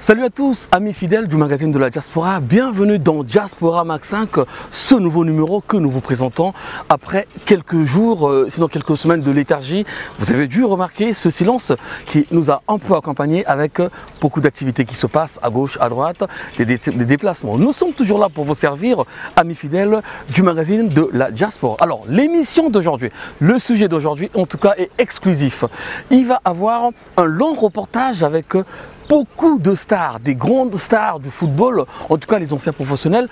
Salut à tous, amis fidèles du magazine de la Diaspora, bienvenue dans Diaspora Max 5, ce nouveau numéro que nous vous présentons après quelques jours, sinon quelques semaines de léthargie. Vous avez dû remarquer ce silence qui nous a un peu accompagnés avec beaucoup d'activités qui se passent à gauche, à droite, des déplacements. Nous sommes toujours là pour vous servir, amis fidèles du magazine de la Diaspora. Alors, l'émission d'aujourd'hui, le sujet d'aujourd'hui en tout cas est exclusif. Il va avoir un long reportage avec beaucoup de stars, des grandes stars du football, en tout cas les anciens professionnels,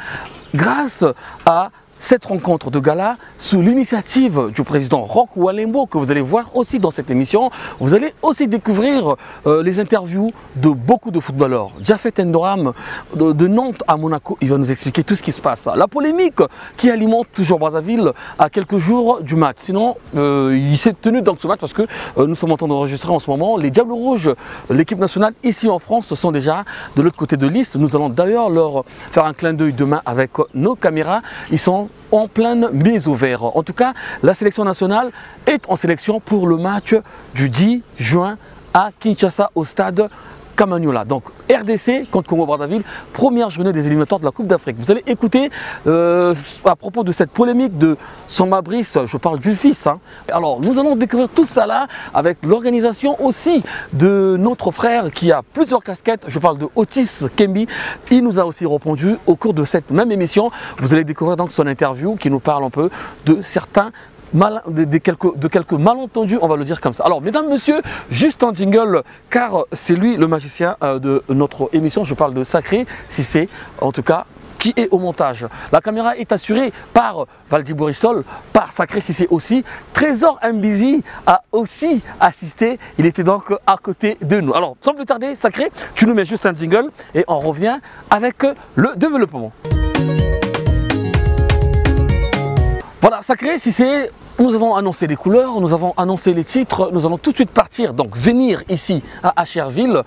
grâce à cette rencontre de gala sous l'initiative du président Roch Walembo que vous allez voir aussi dans cette émission. Vous allez aussi découvrir les interviews de beaucoup de footballeurs. Japhet Ndoram de Nantes à Monaco, il va nous expliquer tout ce qui se passe. La polémique qui alimente toujours Brazzaville à quelques jours du match. Sinon, il s'est tenu dans ce match parce que nous sommes en train d'enregistrer en ce moment. Les Diables Rouges, l'équipe nationale ici en France, sont déjà de l'autre côté de l'Is. Nous allons d'ailleurs leur faire un clin d'œil demain avec nos caméras. Ils sont en pleine mise au vert. En tout cas, la sélection nationale est en sélection pour le match du 10 juin à Kinshasa au stade Kamanyola. Donc RDC contre Congo-Brazzaville, première journée des éliminatoires de la Coupe d'Afrique. Vous allez écouter à propos de cette polémique de Samba Brice, je parle du fils. Alors nous allons découvrir tout ça là avec l'organisation aussi de notre frère qui a plusieurs casquettes. Je parle de Otis Kembi. Il nous a aussi répondu au cours de cette même émission. Vous allez découvrir donc son interview qui nous parle un peu de certains de quelques malentendus, on va le dire comme ça. Alors, mesdames, messieurs, juste un jingle, car c'est lui le magicien de notre émission. Je parle de Sacré Cissé, en tout cas, qui est au montage. La caméra est assurée par Valdi Borisol, par Sacré Cissé aussi. Trésor Mbizi a aussi assisté, il était donc à côté de nous. Alors, sans plus tarder, Sacré, tu nous mets juste un jingle et on revient avec le développement. Voilà, Sacré Cissé, nous avons annoncé les couleurs, nous avons annoncé les titres, nous allons tout de suite partir, donc venir ici à Acherville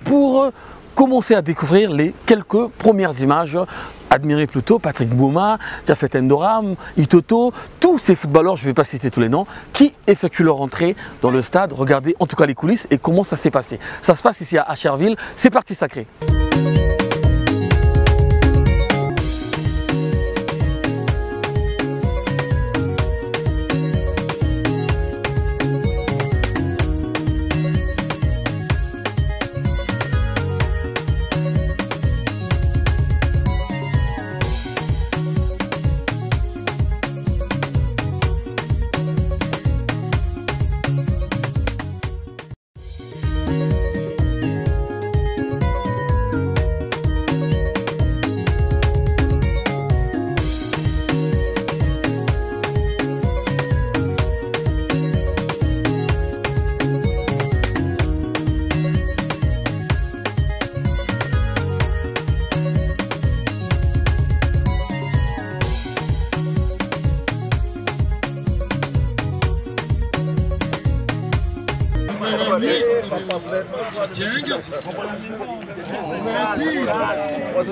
pour commencer à découvrir les quelques premières images. Admirer plutôt Patrick Bouma, Japhet Ndoram, Itoto, tous ces footballeurs, je ne vais pas citer tous les noms, qui effectuent leur entrée dans le stade. Regardez en tout cas les coulisses et comment ça s'est passé. Ça se passe ici à Acherville, c'est parti Sacré.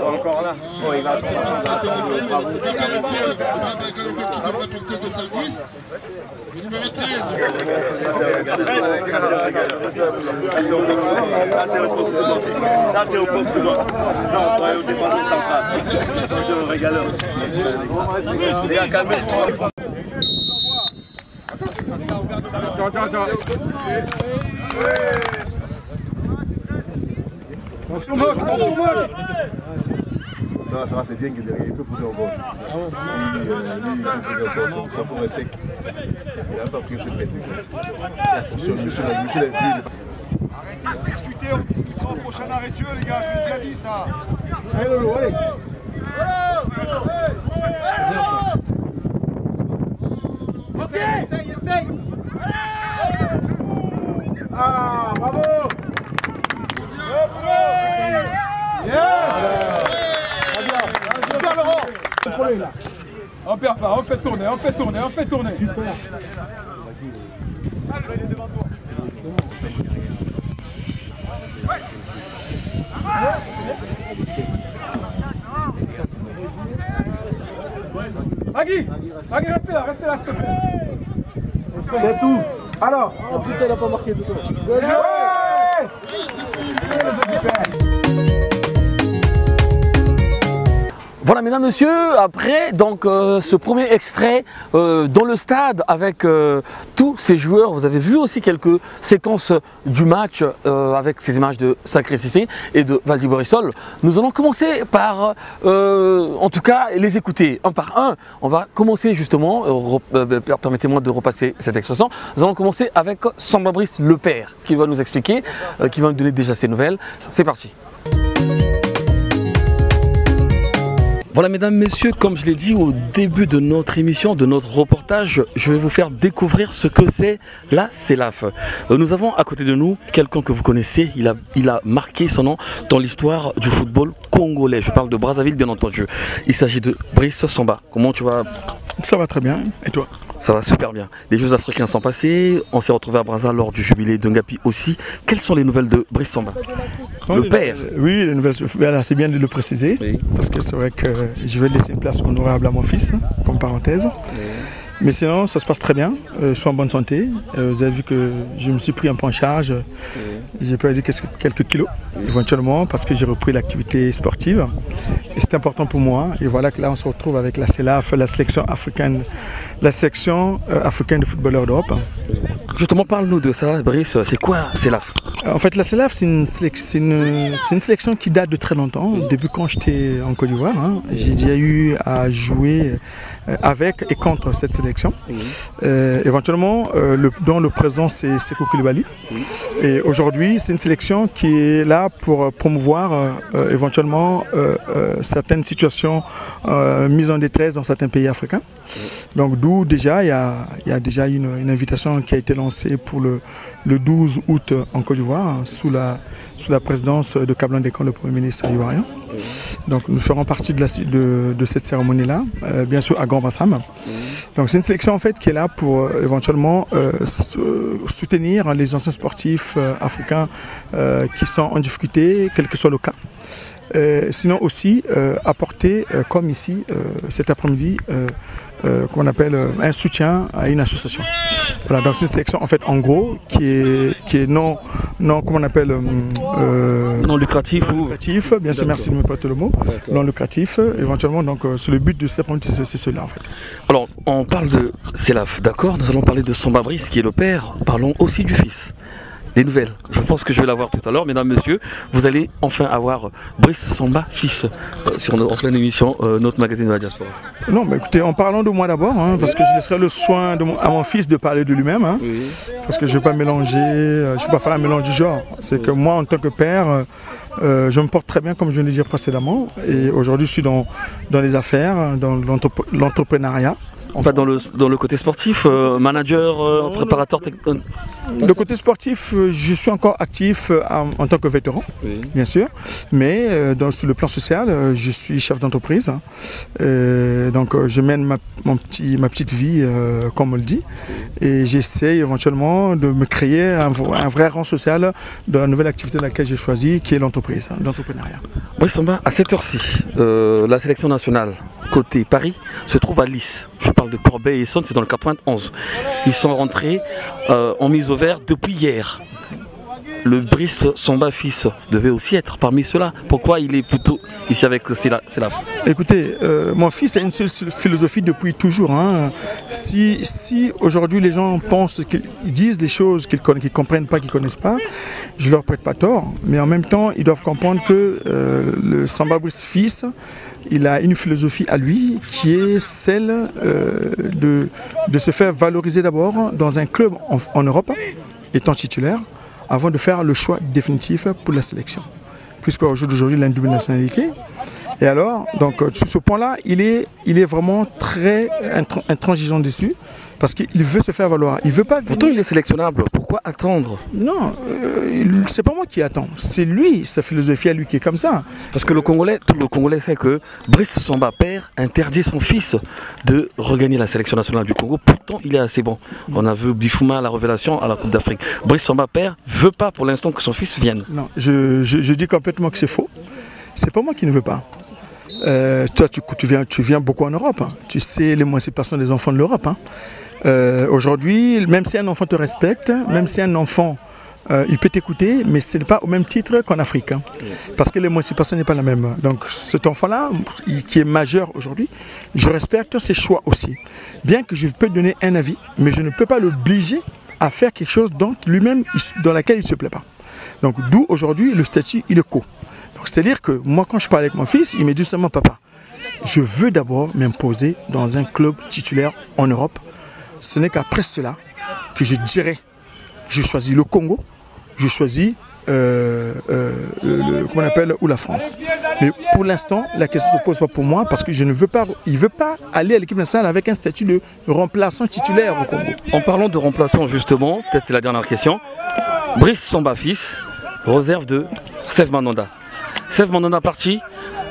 Encore là. Oh, il va ça c'est au box de droite. Non, on va au défenseur central. C'est un régaleur. Les gars, calmez-vous. Attention Moc, attention Moc. Non, ça va, c'est bien qu'il est tout pour encore. Lui, ça pourrait sec. Il n'a pas pris ce pète. Attention, monsieur l'a vu. Arrêtez de discuter, on discutera au prochain arrêt de jeu, les gars, je vous ai déjà dit ça. Allez Lolo, allez. Essaye. Ah, bravo. On perd pas, on fait tourner. Super. Magui, restez là, s'il te plaît. C'est tout. Alors. Oh putain, il a pas marqué tout le temps. Ouais. Voilà, mesdames, messieurs, après donc ce premier extrait dans le stade avec tous ces joueurs, vous avez vu aussi quelques séquences du match avec ces images de Sacré Cissé et de Valdi Borisol. Nous allons commencer par, en tout cas, les écouter un par un. On va commencer justement, permettez-moi de repasser cette expression, nous allons commencer avec Samba Brice le père qui va nous expliquer, qui va nous donner déjà ses nouvelles. C'est parti. Voilà, mesdames, messieurs, comme je l'ai dit au début de notre émission, de notre reportage, je vais vous faire découvrir ce que c'est la CELAF. Nous avons à côté de nous quelqu'un que vous connaissez, il a marqué son nom dans l'histoire du football congolais. Je parle de Brazzaville, bien entendu. Il s'agit de Brice Samba. Comment tu vas? Ça va très bien, et toi? Ça va super bien. Les Jeux africains sont passés, on s'est retrouvé à Brazza lors du jubilé de Ngapi aussi. Quelles sont les nouvelles de Brice Samba, le père? Oui, les nouvelles, c'est bien de le préciser, oui. Parce que c'est vrai que je vais laisser une place honorable à mon fils, comme parenthèse. Oui. Mais sinon, ça se passe très bien, je suis en bonne santé. Vous avez vu que je me suis pris un peu en charge, j'ai perdu quelques kilos, éventuellement, parce que j'ai repris l'activité sportive. Et c'est important pour moi. Et voilà que là, on se retrouve avec la CELAF, la sélection africaine de footballeurs d'Europe. Justement, parle-nous de ça, Brice. C'est quoi CELAF? En fait, la CELAF, c'est une sélection qui date de très longtemps. Depuis quand j'étais en Côte d'Ivoire, hein, j'ai déjà eu à jouer avec et contre cette sélection. Éventuellement, dans le présent, c'est Sékou Coulibaly. Et aujourd'hui, c'est une sélection qui est là pour promouvoir éventuellement certaines situations mises en détresse dans certains pays africains. Donc d'où déjà, il y a déjà une invitation qui a été lancée pour le 12 août en Côte d'Ivoire, sous la présidence de Kablan Dekan, le Premier ministre ivoirien. Donc nous ferons partie de cette cérémonie-là, bien sûr à Grand Bassam. Donc c'est une sélection en fait qui est là pour éventuellement soutenir les anciens sportifs africains qui sont en difficulté, quel que soit le cas. Sinon aussi apporter, comme ici cet après-midi, qu'on appelle un soutien à une association. Voilà, donc c'est une sélection en fait en gros qui est non comment on appelle non lucratif ou lucratif, bien sûr, merci de me prêter le mot, non lucratif, éventuellement. Donc c'est le but de cet après-midi, c'est cela en fait. Alors on parle de CELAF, d'accord, nous allons parler de Samba Brice qui est le père, parlons aussi du fils. Les nouvelles, je pense que je vais l'avoir tout à l'heure, mesdames, messieurs, vous allez enfin avoir Brice Samba fils en pleine émission, notre magazine de la diaspora. Non, mais écoutez, en parlant de moi d'abord, hein, parce que je laisserai le soin à mon fils de parler de lui-même, hein, oui. Parce que je ne vais pas mélanger, je ne vais pas faire un mélange du genre. C'est que moi, en tant que père, je me porte très bien, comme je viens de dire précédemment, et aujourd'hui, je suis dans les affaires, dans l'entrepreneuriat. Pas dans le côté sportif, manager, préparateur technique. Le côté sportif, je suis encore actif en tant que vétéran, oui. Bien sûr, mais sur le plan social, je suis chef d'entreprise. Donc je mène ma petite vie, comme on le dit, et j'essaie éventuellement de me créer un vrai rang social dans la nouvelle activité dans laquelle j'ai choisi, qui est l'entreprise, l'entrepreneuriat. Brice Samba, à cette heure-ci, la sélection nationale côté Paris se trouve à Lys. Je parle de Corbeil et Essonne, c'est dans le 91. Ils sont rentrés en mise au vert depuis hier. Le Brice Samba fils devait aussi être parmi ceux-là. Pourquoi il est plutôt ici avec CELAF? Écoutez, mon fils a une seule philosophie depuis toujours. Hein. Si aujourd'hui les gens pensent qu'ils disent des choses qu'ils ne comprennent pas, qu'ils ne connaissent pas, je ne leur prête pas tort. Mais en même temps, ils doivent comprendre que le Samba Brice fils, il a une philosophie à lui qui est celle de se faire valoriser d'abord dans un club en Europe, étant titulaire, avant de faire le choix définitif pour la sélection. Puisqu'au jour d'aujourd'hui, il a une double nationalité. Et alors, donc, sur ce point-là, il est vraiment très intransigeant dessus, parce qu'il veut se faire valoir. Il veut pas. Pourtant, il est sélectionnable. Pourquoi attendre? Non, c'est pas moi qui attends. C'est lui, sa philosophie à lui qui est comme ça. Parce que tout le Congolais sait que Brice Samba père interdit son fils de regagner la sélection nationale du Congo. Pourtant, il est assez bon. On a vu Bifouma à la révélation à la Coupe d'Afrique. Brice Samba père veut pas pour l'instant que son fils vienne. Non, je dis complètement que c'est faux. C'est pas moi qui ne veux pas. Toi, tu viens beaucoup en Europe. Hein. Tu sais l'émancipation des enfants de l'Europe. Hein. Aujourd'hui, même si un enfant te respecte, même si un enfant il peut t'écouter, mais ce n'est pas au même titre qu'en Afrique. Hein, parce que l'émancipation n'est pas la même. Donc cet enfant-là, qui est majeur aujourd'hui, je respecte ses choix aussi. Bien que je peux donner un avis, mais je ne peux pas l'obliger à faire quelque chose dont lui-même, dans laquelle il ne se plaît pas. Donc d'où aujourd'hui le statut, il est co. C'est-à-dire que moi, quand je parle avec mon fils, il me dit seulement papa, je veux d'abord m'imposer dans un club titulaire en Europe. Ce n'est qu'après cela que je dirais, je choisis le Congo, je choisis comment on appelle, ou la France. Mais pour l'instant, la question ne se pose pas pour moi parce que je ne veux pas, il ne veut pas aller à l'équipe nationale avec un statut de remplaçant titulaire au Congo. En parlant de remplaçant justement, peut-être c'est la dernière question, Brice Samba fils, réserve de Steve Mandanda. Steve Mandanda parti,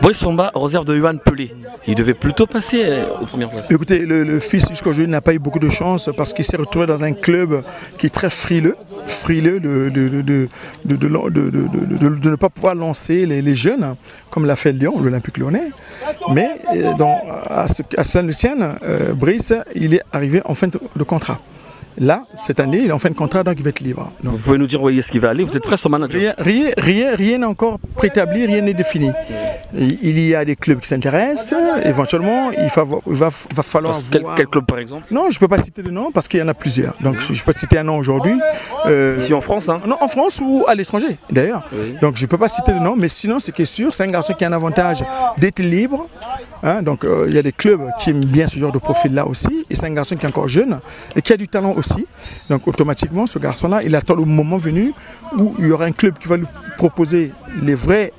Brice Samba, réserve de Yohan Pelé. Il devait plutôt passer aux premières places. Écoutez, le fils jusqu'à aujourd'hui n'a pas eu beaucoup de chance parce qu'il s'est retrouvé dans un club qui est très frileux de ne pas pouvoir lancer les jeunes, comme l'a fait Lyon, l'Olympique lyonnais. Mais à Saint-Lucien, Brice, il est arrivé en fin de contrat. Là, cette année, il est en fin de contrat, donc il va être libre. Donc, vous pouvez nous dire où est-ce qu'il va aller? Vous êtes prêt, son manager? Rien n'est encore préétabli, rien n'est défini. Il y a des clubs qui s'intéressent, éventuellement, il va falloir voir... Quel club par exemple? Non, je ne peux pas citer de nom parce qu'il y en a plusieurs. Donc je ne peux pas citer un nom aujourd'hui. Ici en France hein? Non, en France ou à l'étranger d'ailleurs. Oui. Donc je ne peux pas citer de nom, mais sinon, ce qui est sûr, c'est un garçon qui a un avantage d'être libre. Hein, donc il y a des clubs qui aiment bien ce genre de profil-là aussi. Et c'est un garçon qui est encore jeune et qui a du talent aussi. Donc automatiquement, ce garçon-là, il attend le moment venu où il y aura un club qui va lui proposer les vraies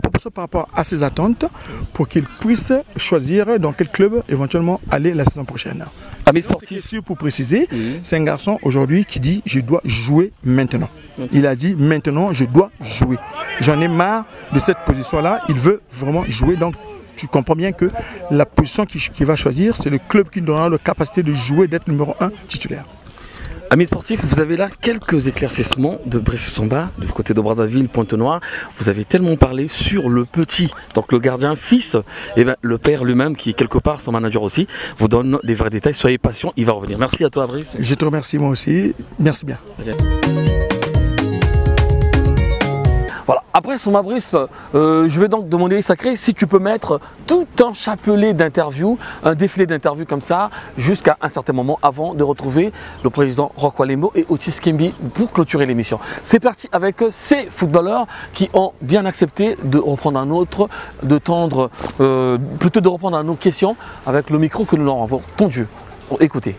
propositions par rapport à ses attentes pour qu'il puisse choisir dans quel club éventuellement aller la saison prochaine. Amis sportifs, sûr pour préciser, c'est un garçon aujourd'hui qui dit je dois jouer maintenant. Il a dit maintenant je dois jouer. J'en ai marre de cette position-là, il veut vraiment jouer. Donc tu comprends bien que la position qu'il va choisir, c'est le club qui donnera la capacité de jouer, d'être numéro 1 titulaire. Amis sportifs, vous avez là quelques éclaircissements de Brice Samba, du côté de Brazzaville, Pointe-Noire. Vous avez tellement parlé sur le petit, donc le gardien fils, et bien le père lui-même, qui est quelque part son manager aussi, vous donne des vrais détails. Soyez patient, il va revenir. Merci à toi, Brice. Je te remercie moi aussi. Merci bien. Okay. Voilà. Après son Brice, je vais donc demander Sacré si tu peux mettre tout un chapelet d'interviews, un défilé d'interviews comme ça, jusqu'à un certain moment avant de retrouver le président Roch Walembo et Otis Kembi pour clôturer l'émission. C'est parti avec ces footballeurs qui ont bien accepté de reprendre un autre, plutôt de reprendre à nos questions avec le micro que nous leur avons tendu. Écoutez.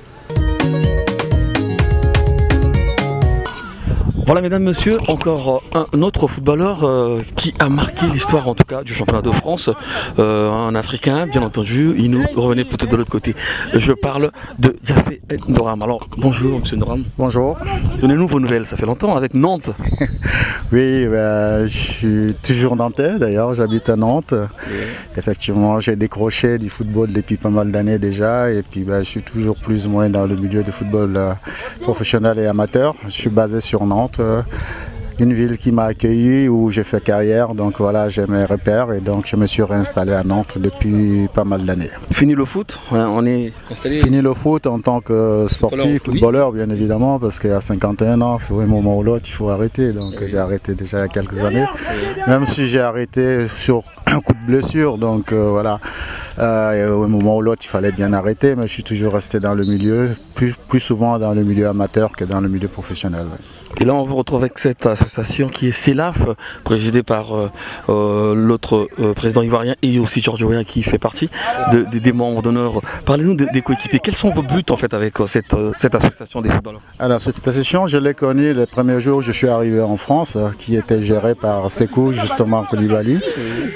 Voilà mesdames, messieurs, encore un autre footballeur qui a marqué l'histoire en tout cas du championnat de France, un Africain bien entendu, il nous revenait peut-être de l'autre côté. Je parle de Diafé Ndoram. Alors bonjour monsieur Ndoram. Bonjour. Donnez-nous vos nouvelles, ça fait longtemps avec Nantes. Oui, je suis toujours nantais d'ailleurs, j'habite à Nantes. Oui. Effectivement, j'ai décroché du football depuis pas mal d'années déjà et puis je suis toujours plus ou moins dans le milieu du football professionnel et amateur. Je suis basé sur Nantes. Une ville qui m'a accueilli, où j'ai fait carrière, donc voilà, j'ai mes repères et donc je me suis réinstallé à Nantes depuis pas mal d'années. Fini le foot, on est installé. Fini le foot en tant que sportif, footballeur bien évidemment, parce qu'à 51 ans, c'est un moment ou l'autre, il faut arrêter, donc j'ai arrêté déjà il y a quelques années, même si j'ai arrêté sur un coup de blessure, donc voilà, au moment ou l'autre, il fallait bien arrêter, mais je suis toujours resté dans le milieu, plus souvent dans le milieu amateur que dans le milieu professionnel. Ouais. Et là, on vous retrouve avec cette association qui est CELAF, présidée par l'autre président ivoirien et aussi Georges Weah qui fait partie des membres d'honneur. Parlez-nous des coéquipiers. Quels sont vos buts en fait avec cette association des footballeurs? Alors, cette association, je l'ai connue les premiers jours où je suis arrivé en France, qui était gérée par Sekou, justement, Koulibaly,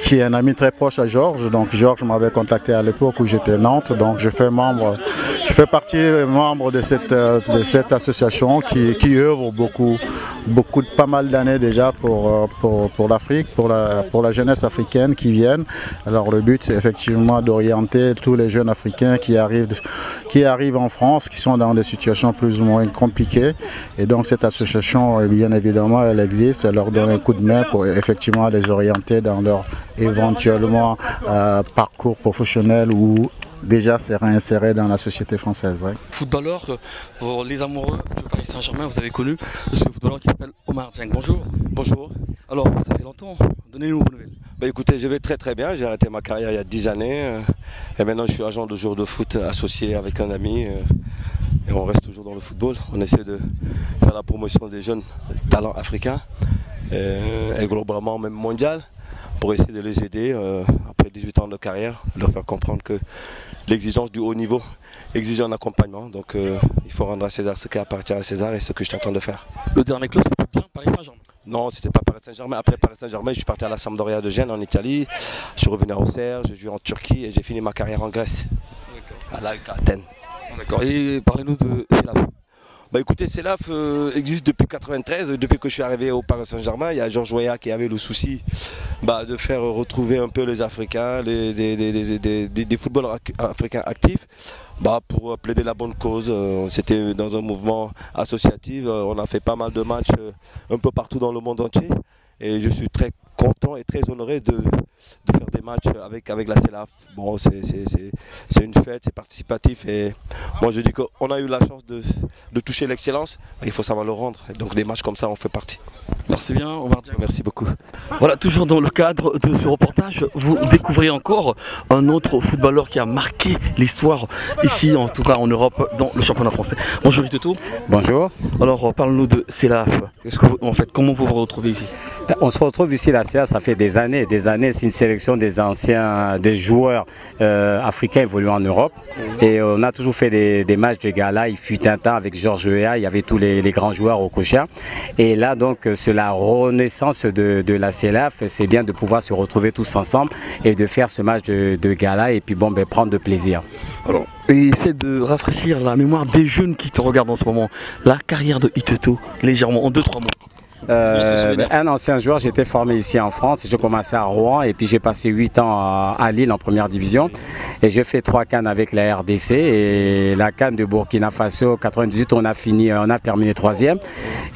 qui est un ami très proche à Georges. Donc, Georges m'avait contacté à l'époque où j'étais à Nantes. Donc, je fais partie membre de cette association qui œuvre pas mal d'années déjà pour l'Afrique, pour la jeunesse africaine qui viennent. Alors le but c'est effectivement d'orienter tous les jeunes africains qui arrivent en France, qui sont dans des situations plus ou moins compliquées. Et donc cette association, bien évidemment, elle existe, elle leur donne un coup de main pour effectivement les orienter dans leur éventuellement parcours professionnel ou déjà se réinsérer dans la société française. Ouais. Footballeur, pour les amoureux du Paris Saint-Germain, vous avez connu ce footballeur qui s'appelle Omar Dieng. Bonjour. Bonjour. Alors, ça fait longtemps, donnez-nous vos nouvelles. Bah écoutez, je vais très bien, j'ai arrêté ma carrière il y a 10 années et maintenant je suis agent de joueur de foot associé avec un ami et on reste toujours dans le football. On essaie de faire la promotion des jeunes talents africains et globalement même mondial pour essayer de les aider après 18 ans de carrière, leur faire comprendre que l'exigence du haut niveau exige un accompagnement, donc il faut rendre à César ce qui appartient à César et ce que je suis en train de faire. Le dernier club, c'était bien Paris Saint-Germain? Non, c'était pas Paris Saint-Germain. Après Paris Saint-Germain, je suis parti à la Sampdoria de Gênes en Italie. Je suis revenu à Auxerre, j'ai joué en Turquie et j'ai fini ma carrière en Grèce, à Athènes. D'accord. Et parlez-nous de Selaf. Bah écoutez, Selaf existe depuis 1993, depuis que je suis arrivé au Paris Saint-Germain. Il y a Georges Weah qui avait le souci de faire retrouver un peu les Africains, des footballeurs africains actifs. Pour plaider la bonne cause, c'était dans un mouvement associatif, on a fait pas mal de matchs un peu partout dans le monde entier et je suis très content et très honoré de faire des matchs avec la Selaf. Bon, c'est une fête, c'est participatif et moi je dis qu'on a eu la chance de toucher l'excellence, il faut savoir le rendre, et donc des matchs comme ça on fait partie. Merci bien Omar Dieng. Merci beaucoup. Voilà, toujours dans le cadre de ce reportage, vous découvrez encore un autre footballeur qui a marqué l'histoire ici, en tout cas en Europe, dans le championnat français. Bonjour Itoto. Bonjour. Alors parle-nous de Selaf. Comment vous vous retrouvez ici? On se retrouve ici, la CA, ça fait des années. C'est une sélection des joueurs africains évoluant en Europe. Et on a toujours fait des matchs de gala. Il fut un temps avec Georges Weah, il y avait tous les grands joueurs au Kocha. Et là, donc, c'est la renaissance de la CELAF. C'est bien de pouvoir se retrouver tous ensemble et de faire ce match de gala et puis prendre de plaisir. Alors, essaie de rafraîchir la mémoire des jeunes qui te regardent en ce moment. La carrière de Itoto, légèrement, en 2-3 mots. Un ancien joueur, j'étais formé ici en France, j'ai commencé à Rouen et puis j'ai passé 8 ans à Lille en première division et j'ai fait 3 CAN avec la RDC et la CAN de Burkina Faso 98 on a terminé 3e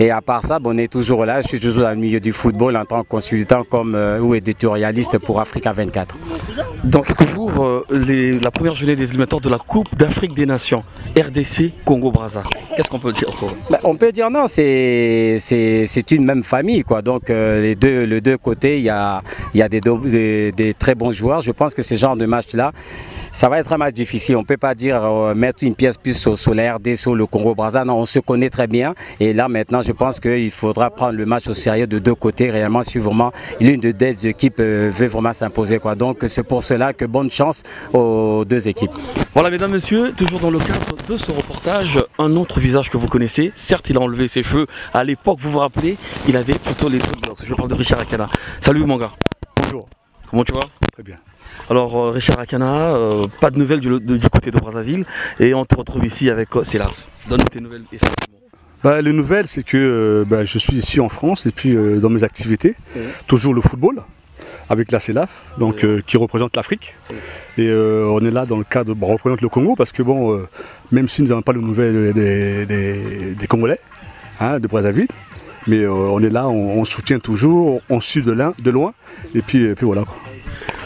et à part ça on est toujours là, je suis toujours dans le milieu du football en tant que consultant ou éditorialiste pour Africa 24. Dans quelques jours, la première journée des éliminatoires de la Coupe d'Afrique des Nations, RDC Congo-Brazza. Qu'est-ce qu'on peut dire encore? On peut dire non, c'est une même famille quoi. Donc les deux côtés, il y a des très bons joueurs. Je pense que ce genre de match-là, ça va être un match difficile. On ne peut pas dire mettre une pièce plus sur la RDC, sur le Congo-Brazza. Non, on se connaît très bien. Et là maintenant, je pense qu'il faudra prendre le match au sérieux de deux côtés réellement si vraiment l'une de deux équipes veut vraiment s'imposer quoi. Donc c'est pour cela que bonne chance aux deux équipes. Voilà mesdames, messieurs, toujours dans le cadre de ce reportage, un autre visage que vous connaissez. Certes, il a enlevé ses cheveux. À l'époque, vous vous rappelez, il avait plutôt les dreadlocks. Je parle de Richard Akana. Salut mon gars. Bonjour. Comment tu vas? Très bien. Alors Richard Akana, pas de nouvelles du côté de Brazzaville et on te retrouve ici avec Selaf. Donne tes nouvelles effectivement. Les nouvelles, c'est que je suis ici en France et puis dans mes activités, toujours le football avec la CELAF, donc qui représente l'Afrique. Et on est là dans le cadre, on représente le Congo parce que même si nous n'avons pas de nouvelles des Congolais, de Brazzaville, mais on est là, on soutient toujours, on suit de loin et puis voilà.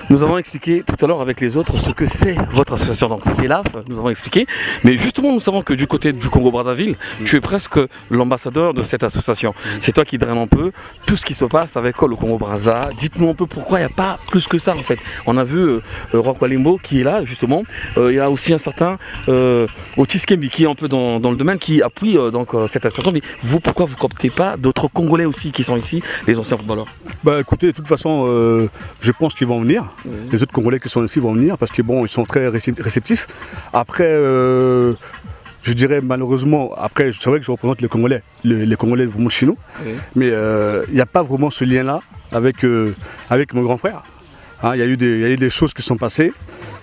Nous avons expliqué tout à l'heure avec les autres ce que c'est votre association, donc CELAF, nous avons expliqué. Mais justement, nous savons que du côté du Congo-Brazzaville, tu es presque l'ambassadeur de cette association. C'est toi qui draine un peu tout ce qui se passe avec le Congo-Brazza. Dites-nous un peu pourquoi il n'y a pas plus que ça en fait. On a vu Roch Walimbo qui est là justement. Il y a aussi un certain Otis Kembi qui est un peu dans le domaine, qui appuie cette association. Mais vous, pourquoi vous ne cooptez pas d'autres Congolais aussi qui sont ici, les anciens footballeurs? Écoutez, de toute façon, je pense qu'ils vont venir. Les autres Congolais qui sont ici vont venir parce que ils sont très réceptifs. Après, je dirais malheureusement, après c'est vrai que je représente les Congolais, les Congolais vraiment chez nous, mais il n'y a pas vraiment ce lien-là avec mon grand frère. Il y a eu des choses qui sont passées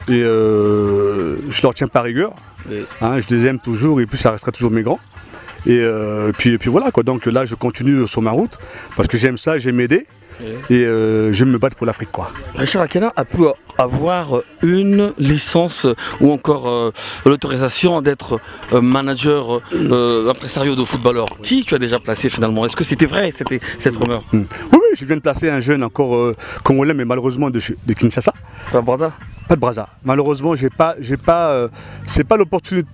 et je leur tiens par rigueur. Je les aime toujours et puis ça restera toujours mes grands. Et puis voilà quoi. Donc là je continue sur ma route parce que j'aime ça, j'aime aider. Et je me bats pour l'Afrique quoi. Richard Akana a pu avoir une licence ou encore l'autorisation d'être manager impresario de footballeur. Qui tu as déjà placé finalement? Est-ce que c'était vrai cette rumeur? Oui, je viens de placer un jeune encore congolais mais malheureusement de Kinshasa. Pas Brazza? Pas de Brazza. Malheureusement, c'est pas l'opportunité.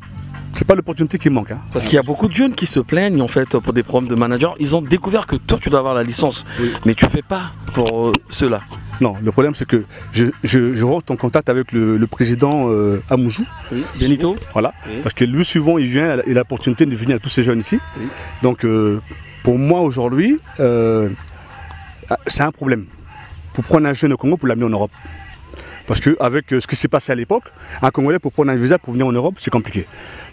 C'est pas l'opportunité qui manque. Hein. Parce qu'il y a beaucoup de jeunes qui se plaignent en fait pour des problèmes de manager. Ils ont découvert que toi tu dois avoir la licence, mais tu fais pas pour ceux-là. Non, le problème c'est que je rentre en contact avec le président Amoujou. Benito. Voilà. Parce que lui souvent il vient, il a l'opportunité de venir à tous ces jeunes ici. Donc pour moi aujourd'hui, c'est un problème. Pour prendre un jeune au Congo pour l'amener en Europe. Parce qu'avec ce qui s'est passé à l'époque, un Congolais pour prendre un visa pour venir en Europe, c'est compliqué.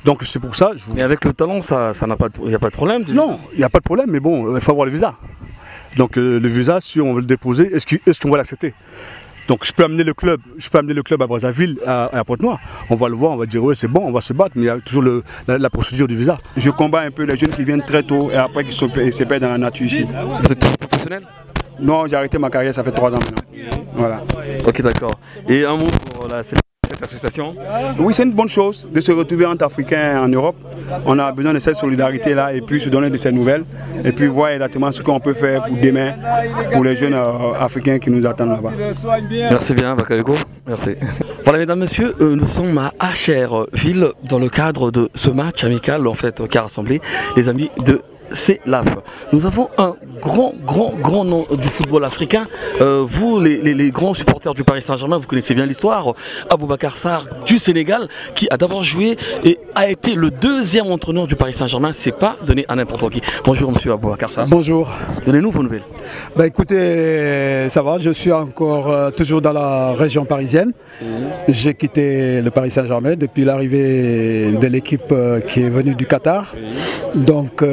Donc c'est pour ça. Mais avec le talent, il n'y a pas de problème. Non, il n'y a pas de problème, mais bon, il faut avoir le visa. Donc le visa, si on veut le déposer, est-ce qu'on va l'accepter? Donc je peux amener le club à Brazzaville, à Pointe-Noire. On va le voir, on va dire ouais c'est bon, on va se battre, mais il y a toujours la procédure du visa. Je combats un peu les jeunes qui viennent très tôt et après qui se perdent dans la nature ici. Vous êtes professionnel? Non, j'ai arrêté ma carrière, ça fait 3 ans maintenant. Voilà. Ok, d'accord. Et un mot pour cette association? Oui, c'est une bonne chose de se retrouver entre Africains en Europe. On a besoin de cette solidarité-là et puis se donner de ces nouvelles. Et puis voir exactement ce qu'on peut faire pour demain, pour les jeunes Africains qui nous attendent là-bas. Merci bien, Bakayoko. Merci. Voilà, mesdames, messieurs, nous sommes à Acherville dans le cadre de ce match amical en fait, qui a rassemblé les amis de CELAF. Nous avons un grand nom du football africain. Vous, les grands supporters du Paris Saint-Germain, vous connaissez bien l'histoire. Aboubacar Sarr du Sénégal, qui a d'abord joué et a été le deuxième entraîneur du Paris Saint-Germain. C'est pas donné à n'importe qui. Bonjour, monsieur Aboubacar Sarr. Bonjour. Donnez-nous vos nouvelles. Bah écoutez, ça va. Je suis encore toujours dans la région parisienne. J'ai quitté le Paris Saint-Germain depuis l'arrivée de l'équipe qui est venue du Qatar. Donc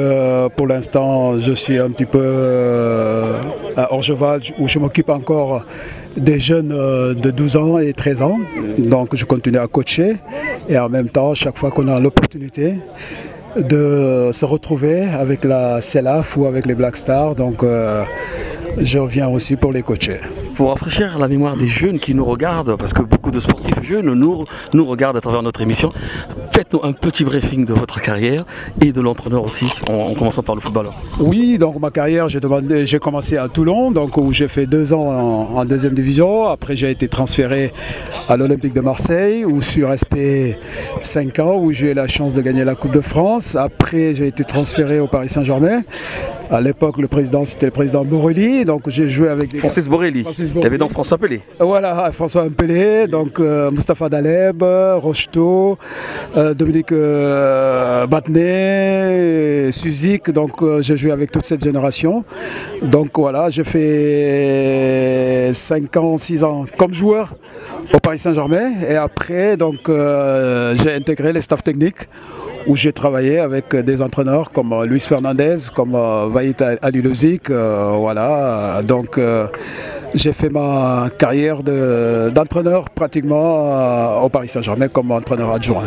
pour l'instant, je suis un petit peu à Orgeval où je m'occupe encore des jeunes de 12 ans et 13 ans. Donc je continue à coacher et en même temps, chaque fois qu'on a l'opportunité de se retrouver avec la CELAF ou avec les Black Stars, donc je reviens aussi pour les coacher. Pour rafraîchir la mémoire des jeunes qui nous regardent, parce que beaucoup de sportifs jeunes nous regardent à travers notre émission, faites-nous un petit briefing de votre carrière et de l'entraîneur aussi, en commençant par le footballeur. Oui, donc ma carrière, j'ai commencé à Toulon, donc, où j'ai fait 2 ans en deuxième division. Après, j'ai été transféré à l'Olympique de Marseille, où je suis resté 5 ans, où j'ai eu la chance de gagner la Coupe de France. Après, j'ai été transféré au Paris Saint-Germain. À l'époque, le président, c'était le président Borrelli, donc j'ai joué avec Francis Borrelli. Il y avait donc François Pelé. Voilà, François Pelé, donc Mustapha Daleb, Rocheteau, Dominique Battenet, Suzik, donc j'ai joué avec toute cette génération. Donc voilà, j'ai fait 5 ans, 6 ans comme joueur au Paris Saint-Germain et après donc j'ai intégré les staffs techniques où j'ai travaillé avec des entraîneurs comme Luis Fernandez, comme Vahid Alilozic, voilà, donc j'ai fait ma carrière d'entraîneur pratiquement au Paris Saint-Germain comme entraîneur adjoint.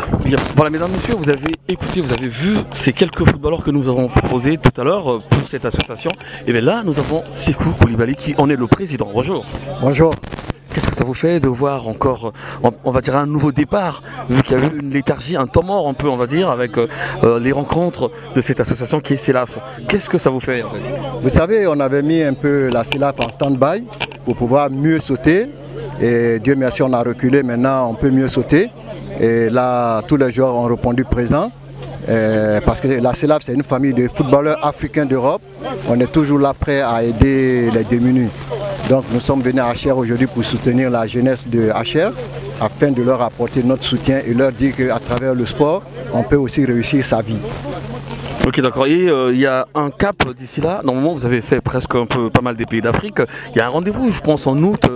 Voilà, mesdames, messieurs, vous avez écouté, vous avez vu ces quelques footballeurs que nous avons proposés tout à l'heure pour cette association. Et bien là, nous avons Sekou Koulibaly qui en est le président. Bonjour. Bonjour. Qu'est-ce que ça vous fait de voir encore, on va dire, un nouveau départ, vu qu'il y a eu une léthargie, un temps mort un peu, on va dire, avec les rencontres de cette association qui est CELAF. Qu'est-ce que ça vous fait en fait? Vous savez, on avait mis un peu la CELAF en stand-by pour pouvoir mieux sauter. Et Dieu merci, on a reculé, maintenant on peut mieux sauter. Et là, tous les joueurs ont répondu présent. Parce que la CELAF, c'est une famille de footballeurs africains d'Europe. On est toujours là prêt à aider les démunis. Donc nous sommes venus à Acher aujourd'hui pour soutenir la jeunesse de Acher afin de leur apporter notre soutien et leur dire qu'à travers le sport, on peut aussi réussir sa vie. Ok, d'accord. Et il y a un cap d'ici là. Normalement, vous avez fait presque pas mal des pays d'Afrique. Il y a un rendez-vous, je pense, en août.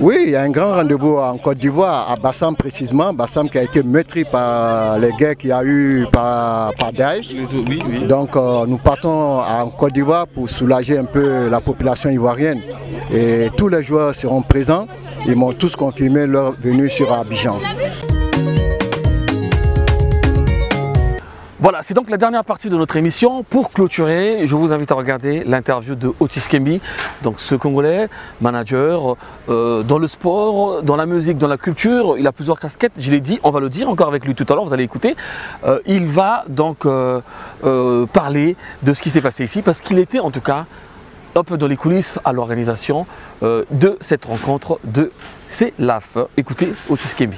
Oui, il y a un grand rendez-vous en Côte d'Ivoire, à Bassam précisément. Bassam qui a été meurtri par les guerres qu'il y a eu par Daesh. Oui. Donc nous partons en Côte d'Ivoire pour soulager un peu la population ivoirienne. Et tous les joueurs seront présents. Ils m'ont tous confirmé leur venue sur Abidjan. Voilà, c'est donc la dernière partie de notre émission. Pour clôturer, je vous invite à regarder l'interview de Otis Kembi, donc ce Congolais, manager dans le sport, dans la musique, dans la culture. Il a plusieurs casquettes, je l'ai dit, on va le dire encore avec lui tout à l'heure, vous allez écouter. Il va donc parler de ce qui s'est passé ici, parce qu'il était en tout cas un peu dans les coulisses à l'organisation de cette rencontre de CELAF. Écoutez Otis Kembi.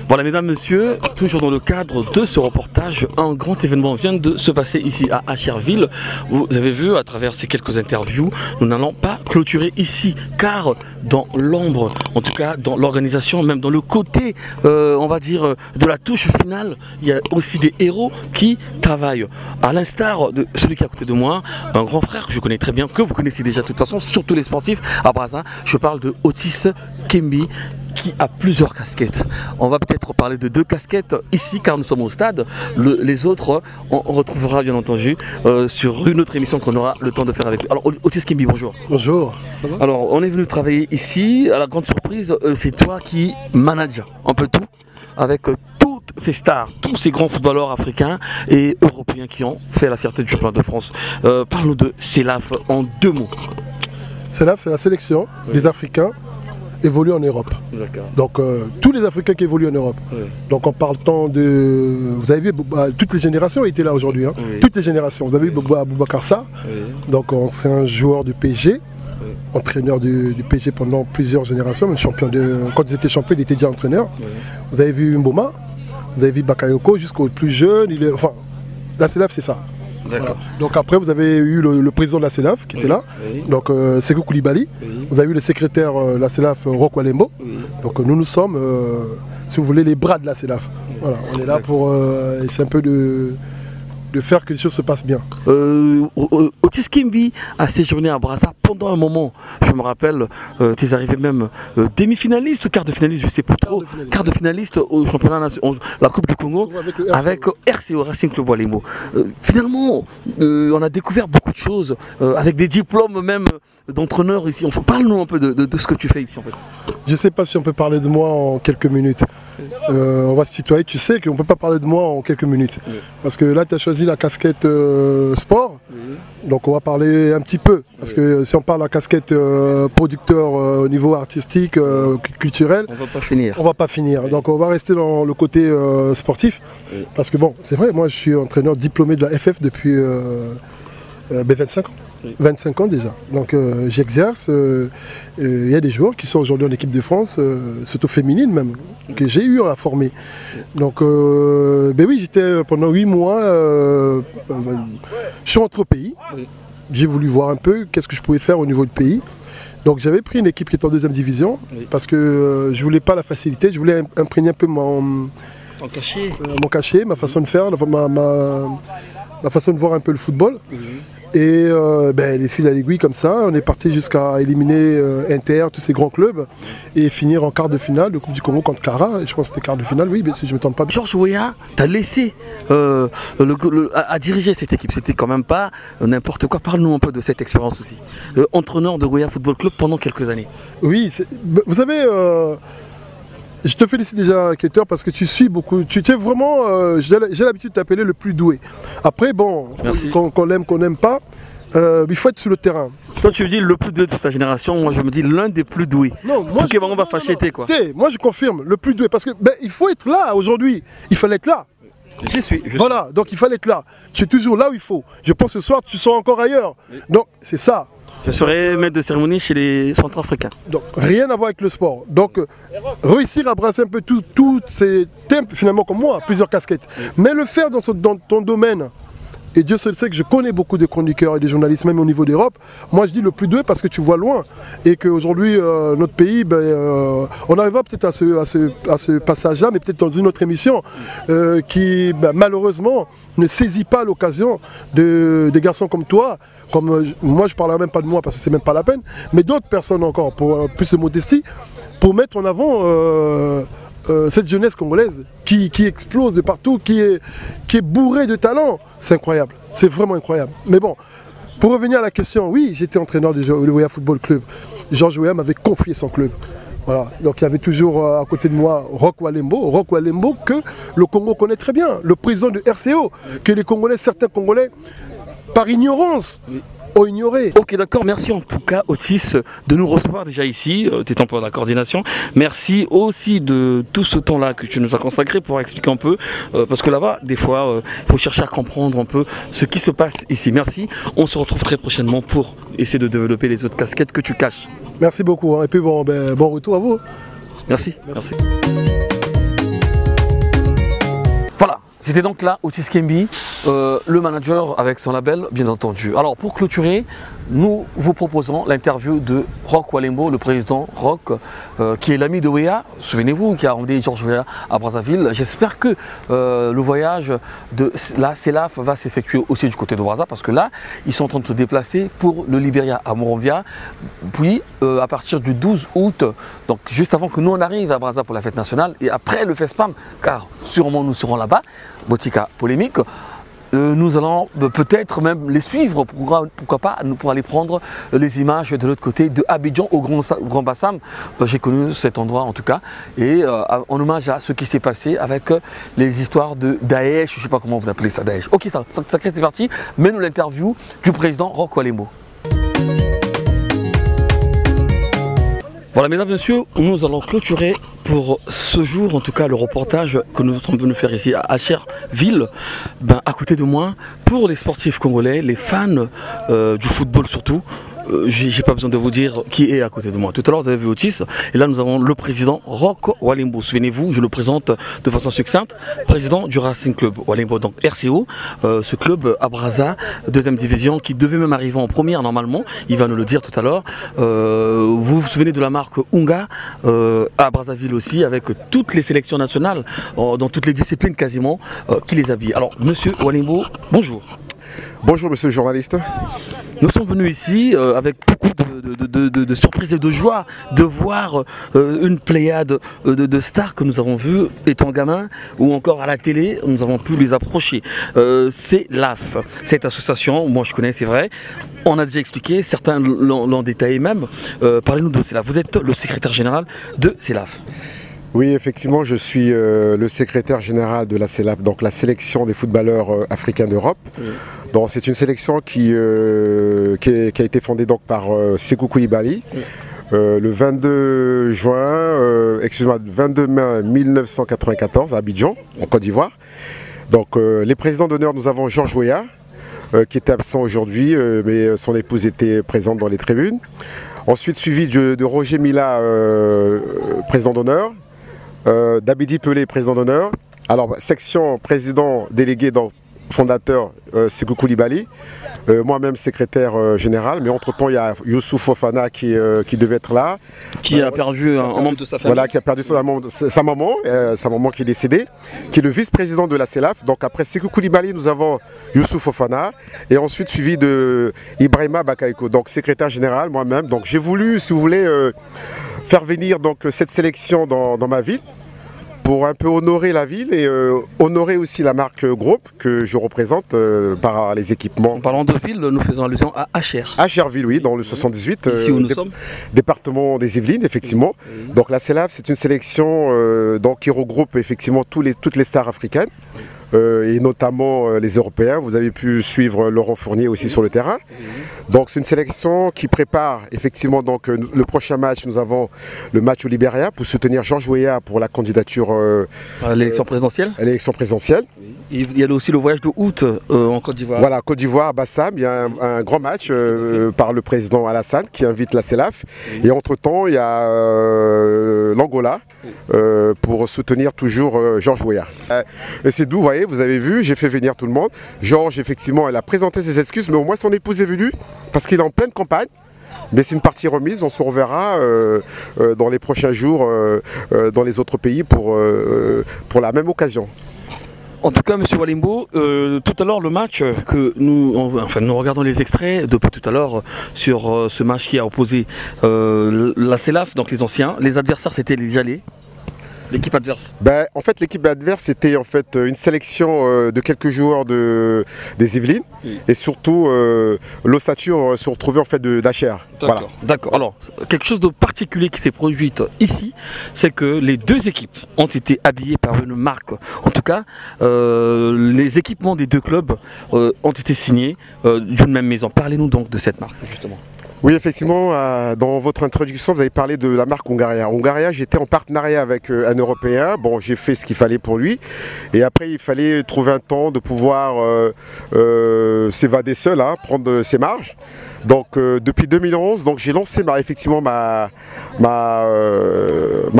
Voilà, mesdames, messieurs, toujours dans le cadre de ce reportage, un grand événement vient de se passer ici à Achirville. Vous avez vu à travers ces quelques interviews, nous n'allons pas clôturer ici, car dans l'ombre, en tout cas dans l'organisation, même dans le côté, on va dire, de la touche finale, il y a aussi des héros qui travaillent. À l'instar de celui qui est à côté de moi, un grand frère que je connais très bien, que vous connaissez déjà de toute façon, surtout les sportifs à Brazza. Je parle de Otis Kembi, qui a plusieurs casquettes. On va peut-être parler de 2 casquettes ici car nous sommes au stade. Les autres, on retrouvera bien entendu sur une autre émission qu'on aura le temps de faire avec lui. Alors Otis Kembi, bonjour. Bonjour. Alors on est venu travailler ici. À la grande surprise, c'est toi qui manages un peu tout avec toutes ces stars, tous ces grands footballeurs africains et européens qui ont fait la fierté du championnat de France. Parle-nous de CELAF en 2 mots. CELAF, c'est la sélection des Africains évoluent en Europe. Donc tous les Africains qui évoluent en Europe. Donc en parlant de... Vous avez vu, toutes les générations étaient là aujourd'hui. Hein. Toutes les générations. Vous avez vu Boubacar Sarr, donc c'est un joueur du PSG, entraîneur du PSG pendant plusieurs générations, même champion quand ils étaient champions, il était déjà entraîneur. Vous avez vu Mboma, vous avez vu Bakayoko jusqu'au plus jeune. Enfin, la CELAF c'est ça. Voilà. Donc après vous avez eu le président de la CELAF qui était là, donc Sekou Koulibaly, vous avez eu le secrétaire de la CELAF Roch Walembo, donc nous sommes, si vous voulez, les bras de la CELAF. Voilà, on est là pour essayer un peu de faire que les choses se passent bien. Otis Kembi a séjourné à Brazza pendant un moment, je me rappelle, tu es arrivé même demi-finaliste ou quart de finaliste, je ne sais pas trop, quart de finaliste au championnat, la Coupe du Congo avec RCO, Racing Club Walembo. Finalement, on a découvert beaucoup de choses, avec des diplômes même d'entraîneur ici. Parle-nous un peu de ce que tu fais ici en fait. Je ne sais pas si on peut parler de moi en quelques minutes. On va se tutoyer, tu sais qu'on ne peut pas parler de moi en quelques minutes. Parce que là, tu as choisi la casquette sport, donc on va parler un petit peu. Parce que si on parle de la casquette producteur au niveau artistique, culturel, on va pas finir. On va pas finir. Donc on va rester dans le côté sportif. Parce que bon, c'est vrai, moi je suis entraîneur diplômé de la FF depuis 25 ans. 25 ans déjà. Donc j'exerce. Il y a des joueurs qui sont aujourd'hui en équipe de France, surtout féminine même, que j'ai eu à former. Donc oui, j'étais pendant 8 mois, je suis rentré au pays. J'ai voulu voir un peu qu'est-ce que je pouvais faire au niveau du pays. Donc j'avais pris une équipe qui était en 2e division, parce que je voulais pas la facilité, je voulais imprégner un peu mon cachet, ma façon de faire, ma façon de voir un peu le football. Et les fils à l'aiguille comme ça, on est parti jusqu'à éliminer Inter, tous ces grands clubs, et finir en quart de finale de Coupe du Congo contre Kara. Je pense que c'était quart de finale, oui, mais si je ne me trompe pas. Georges Weah t'a laissé à diriger cette équipe, c'était quand même pas n'importe quoi. Parle-nous un peu de cette expérience aussi. Entraîneur de Weah Football Club pendant quelques années. Oui, vous savez... je te félicite déjà, Keter, parce que tu suis beaucoup. Tu es vraiment, j'ai l'habitude de t'appeler le plus doué. Après, bon, qu'on l'aime, qu'on n'aime pas, il faut être sur le terrain. Toi, tu me dis le plus doué de sa génération, moi je me dis l'un des plus doués. Non, moi, on va fâcher, quoi. Moi, je confirme, le plus doué, parce que il faut être là aujourd'hui. Il fallait être là. J'y suis. Voilà, donc il fallait être là. Tu es toujours là où il faut. Je pense que ce soir, tu seras encore ailleurs. Donc, c'est ça. Je serai maître de cérémonie chez les Centrafricains. Donc rien à voir avec le sport. Donc réussir à brasser un peu tous ces thèmes, finalement comme moi, plusieurs casquettes. Mais le faire dans ton domaine, et Dieu seul sait que je connais beaucoup de chroniqueurs et de journalistes, même au niveau d'Europe. Moi je dis le plus doué parce que tu vois loin. Et qu'aujourd'hui, notre pays, on arrivera peut-être à ce passage-là, mais peut-être dans une autre émission, qui malheureusement ne saisit pas l'occasion des garçons comme toi. Comme moi je ne parlerai même pas de moi parce que c'est même pas la peine, mais d'autres personnes encore, pour plus de modestie, pour mettre en avant cette jeunesse congolaise qui explose de partout, qui est bourrée de talent. C'est incroyable, c'est vraiment incroyable. Mais bon, pour revenir à la question, oui, j'étais entraîneur du Weah Football Club. Georges Weah m'avait confié son club. Voilà. Donc il y avait toujours à côté de moi Roch Walembo que le Congo connaît très bien, le président de RCO, que les Congolais, certains Congolais, par ignorance, ont ignoré. Ok, d'accord, merci en tout cas Otis de nous recevoir déjà ici, tu es en pour la coordination. Merci aussi de tout ce temps-là que tu nous as consacré pour expliquer un peu, parce que là-bas, des fois, il faut chercher à comprendre un peu ce qui se passe ici. Merci, on se retrouve très prochainement pour essayer de développer les autres casquettes que tu caches. Merci beaucoup, hein. Et puis bon retour à vous. Merci. Voilà. C'était donc là Otis Kembi, le manager avec son label, bien entendu. Alors pour clôturer, nous vous proposons l'interview de Roch Walembo, le président Roch, qui est l'ami de Weah, souvenez-vous, qui a emmené Georges Weah à Brazzaville. J'espère que le voyage de la CELAF va s'effectuer aussi du côté de Brazza, parce que là, ils sont en train de se déplacer pour le Libéria à Monrovia. Puis à partir du 12 août, donc juste avant que nous on arrive à Brazza pour la fête nationale, et après le FESPAM, car sûrement nous serons là-bas, Botica polémique, nous allons peut-être même les suivre, pourquoi pas, pour aller prendre les images de l'autre côté de Abidjan au Grand Bassam. J'ai connu cet endroit en tout cas, et en hommage à ce qui s'est passé avec les histoires de Daesh, je ne sais pas comment vous appelez ça, Daesh. Ok, ça c'est parti, mets-nous l'interview du président Roch Walembo. Voilà, mesdames et messieurs, nous allons clôturer pour ce jour, en tout cas le reportage que nous sommes venus faire ici à Acherville, à côté de moi, pour les sportifs congolais, les fans du football surtout. J'ai pas besoin de vous dire qui est à côté de moi. Tout à l'heure vous avez vu Otis, et là nous avons le président Roch Walembo. Souvenez-vous, je le présente de façon succincte, président du Racing Club Walembo, donc RCO, ce club à Brazza, deuxième division, qui devait même arriver en première normalement, il va nous le dire tout à l'heure. Vous vous souvenez de la marque Unga à Brazzaville aussi, avec toutes les sélections nationales, dans toutes les disciplines quasiment, qui les habillent. Alors monsieur Walembo, bonjour. Bonjour monsieur le journaliste. Nous sommes venus ici avec beaucoup de surprises et de joie de voir une pléiade de stars que nous avons vues étant gamins ou encore à la télé, nous avons pu les approcher. C'est l'AF, cette association, moi je connais, c'est vrai, on a déjà expliqué, certains l'ont détaillé même. Parlez-nous de CELAF, vous êtes le secrétaire général de CELAF. Oui, effectivement, je suis le secrétaire général de la CELAF, donc la sélection des footballeurs africains d'Europe. Oui. C'est une sélection qui a été fondée donc par Sékou Koulibaly. Oui. Le 22 mai 1994 à Abidjan, en Côte d'Ivoire. Donc les présidents d'honneur, nous avons Georges Weah, qui était absent aujourd'hui, mais son épouse était présente dans les tribunes. Ensuite suivi de Roger Mila, président d'honneur. D'Abidi Pelé, président d'honneur. Alors, section président délégué, donc fondateur Sékou Koulibaly. Moi-même secrétaire général, mais entre-temps il y a Youssouf Fofana qui devait être là. Qui a perdu un membre de sa famille. Voilà, qui a perdu sa maman qui est décédée, qui est le vice-président de la CELAF. Donc après Sékou Koulibaly, nous avons Youssouf Fofana, et ensuite suivi de Ibrahima Bakayoko, donc secrétaire général, moi-même. Donc j'ai voulu, si vous voulez, faire venir donc cette sélection dans ma ville, pour un peu honorer la ville et honorer aussi la marque groupe que je représente par les équipements. En parlant de ville, nous faisons allusion à Acher. Acherville, oui, dans le 78, ici où nous sommes. Département des Yvelines, effectivement. Oui. Donc la CELAF, c'est une sélection qui regroupe effectivement toutes les stars africaines. Et notamment les Européens. Vous avez pu suivre Laurent Fournier aussi sur le terrain. Donc c'est une sélection qui prépare effectivement donc, le prochain match. Nous avons le match au Libéria pour soutenir Georges Weah pour la candidature à l'élection présidentielle. À l'élection présidentielle. Il y a aussi le voyage de août en Côte d'Ivoire. Voilà, Côte d'Ivoire, Bassam, il y a un grand match par le président Alassane qui invite la CELAF. Et entre-temps, il y a l'Angola pour soutenir toujours Georges Weah. Et c'est d'où, vous avez vu, j'ai fait venir tout le monde. Georges, effectivement, elle a présenté ses excuses, mais au moins son épouse est venue parce qu'il est en pleine campagne. Mais c'est une partie remise, on se reverra dans les prochains jours dans les autres pays pour la même occasion. En tout cas, M. Walembo, tout à l'heure, le match que nous regardons les extraits depuis tout à l'heure sur ce match qui a opposé la CELAF, donc les anciens. Les adversaires, c'était les Jalais. l'équipe adverse? En fait, l'équipe adverse, c'était en fait une sélection de quelques joueurs des Yvelines et surtout l'ossature se retrouvait en fait d'Acher. Voilà. D'accord. Alors, quelque chose de particulier qui s'est produit ici, c'est que les deux équipes ont été habillées par une marque. En tout cas, les équipements des deux clubs ont été signés d'une même maison. Parlez-nous donc de cette marque, justement. Oui, effectivement, dans votre introduction, vous avez parlé de la marque Hungaria. Hungaria, j'étais en partenariat avec un Européen. Bon, j'ai fait ce qu'il fallait pour lui. Et après, il fallait trouver un temps de pouvoir s'évader seul, prendre ses marges. Donc, depuis 2011, j'ai lancé effectivement ma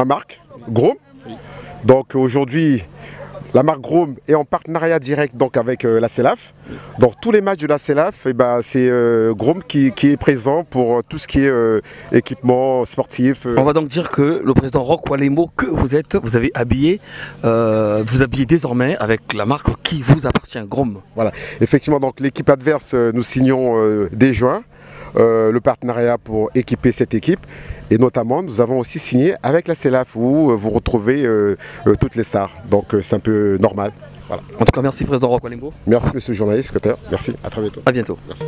marque, Grom. Donc, aujourd'hui, la marque Grom est en partenariat direct avec la CELAF. Dans tous les matchs de la CELAF, c'est Grom qui est présent pour tout ce qui est équipement sportif. On va donc dire que le président Roch Walembo que vous êtes, vous habillez désormais avec la marque qui vous appartient, Grom. Voilà, effectivement, donc l'équipe adverse, nous signons dès juin le partenariat pour équiper cette équipe. Et notamment, nous avons aussi signé avec la CELAF où vous retrouvez toutes les stars. Donc c'est un peu normal. Voilà. En tout cas, merci président Roch Walembo. Merci monsieur le journaliste, secrétaire. Merci, à très bientôt. À bientôt. Merci.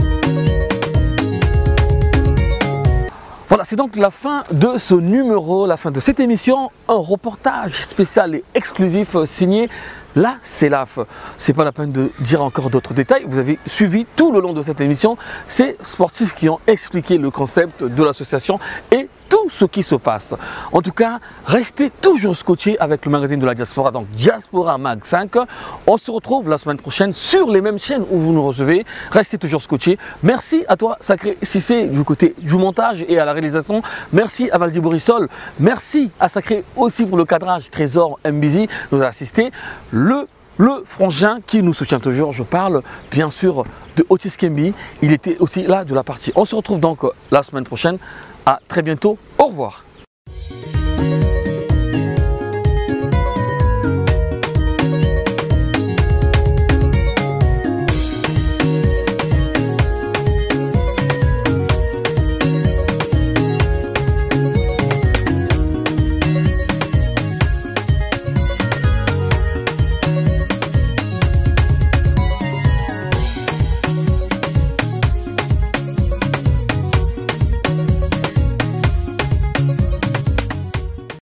Voilà, c'est donc la fin de ce numéro, la fin de cette émission. Un reportage spécial et exclusif signé la CELAF. C'est pas la peine de dire encore d'autres détails. Vous avez suivi tout le long de cette émission ces sportifs qui ont expliqué le concept de l'association et tout ce qui se passe. En tout cas, restez toujours scotchés avec le magazine de la Diaspora, donc Diaspora Mag 5. On se retrouve la semaine prochaine sur les mêmes chaînes où vous nous recevez. Restez toujours scotchés. Merci à toi, Sacré Cissé, du côté du montage et à la réalisation. Merci à Valdi Bourissol. Merci à Sacré aussi pour le cadrage. Trésor Mbizi nous a assisté. Le frangin qui nous soutient toujours, je parle bien sûr de Otis Kembi. Il était aussi là de la partie. On se retrouve donc la semaine prochaine. À très bientôt, au revoir.